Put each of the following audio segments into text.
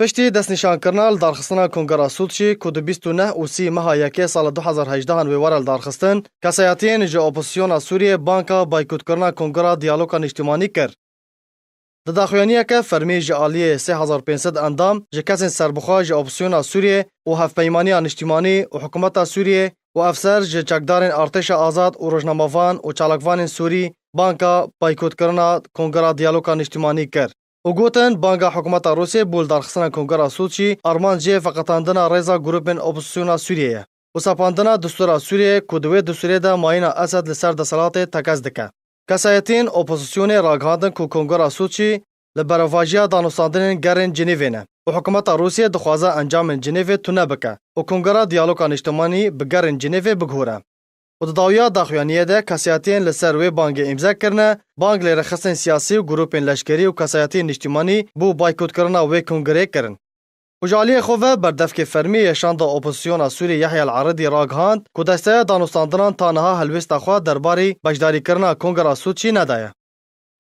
پشتی دستنیشانکردنا لدارخستنا کنگرا سوتشی که دو 29 و 30 ماه یکی سال 2018 ویوار لدارخستن کسایتین جه اپوزیسیون سوریه بانکا بایکوت کردنا کنگرا دیالوگا اجتماعی کرد. دداخوانیه که فرمی جه آلیه 3500 اندام جه کسین سربخوا جه اپوزیسیون سوریه و هفپیمانی اجتماعی و حکومت سوریه و افسر جه چکدارین ارتش آزاد و روزنامه‌وان و چالاکوان سوری بانکا بایکوت کردنا کنگرا دیالوگا اجتماعی کرد. و گوتن بانگا حکومت روسیه بول دارخستنا کنگرا سوچی ارمان جه فقطاندنا رضا گروپن اپوزیسیون سوریه و سپاندنا دستور سوریه کدوی دستوری دا ماین اسد لسر دسالات تکز دکه. کسایتین اپوزیسیون راگهاندن کو کنگرا سوچی لبرواجیا دانوستاندن گرن جنیوینه و حکومت روسیه دخوازه انجام جنیو تونه بکه و کنگرا دیالوگا اجتماعی بگرن جنیو بگهوره. و داویا داخوانیه ده کسایتین لسر وی بانگ امضا کرنه بانگ لرخصتن سیاسی و گروپین لشکری و کسایتین اجتماعی بو بایکوت کرنا وی کنگره کرن. و جالی خواه بردفک فرمی یشانده اپوزیسیون سوری یحیی العرضی راگهاند که دسته دانوستاندنان تانها هلویست خواه درباری بجداری کرنا کنگرا سوچی ندایه.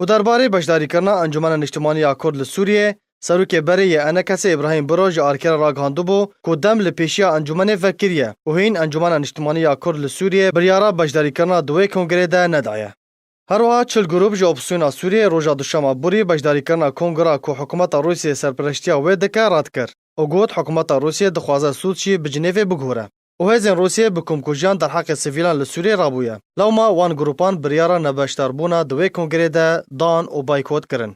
و درباری بجداری کرنا انجمن اجتماعی کرد لسوریه سروک بری انکس ابراهیم بروج آرکر راگهاندو بو که دم لپیشیا انجمن فکریه و هین انجمن اجتماعی کرد لسوریه بریارا بجداری کرنا دوی کنگره ده ندایه. هر وقت چل گروپ جو اپوزیسیون سوریه روزا دوشنبه بوری بجداری کرنا کنگرا که حکومت روسیه سرپرستیا و دکه رد کرد. و گوت حکومت روسیه دخوازه سودشی بجنیو بگوره. و هزین روسیه بکم کجیان در حق سیویلان لسوریه رابویه. لو ما وان گروپان بریارا نبشتر بونا دوی کنگره ده دان و بایکوت کرن.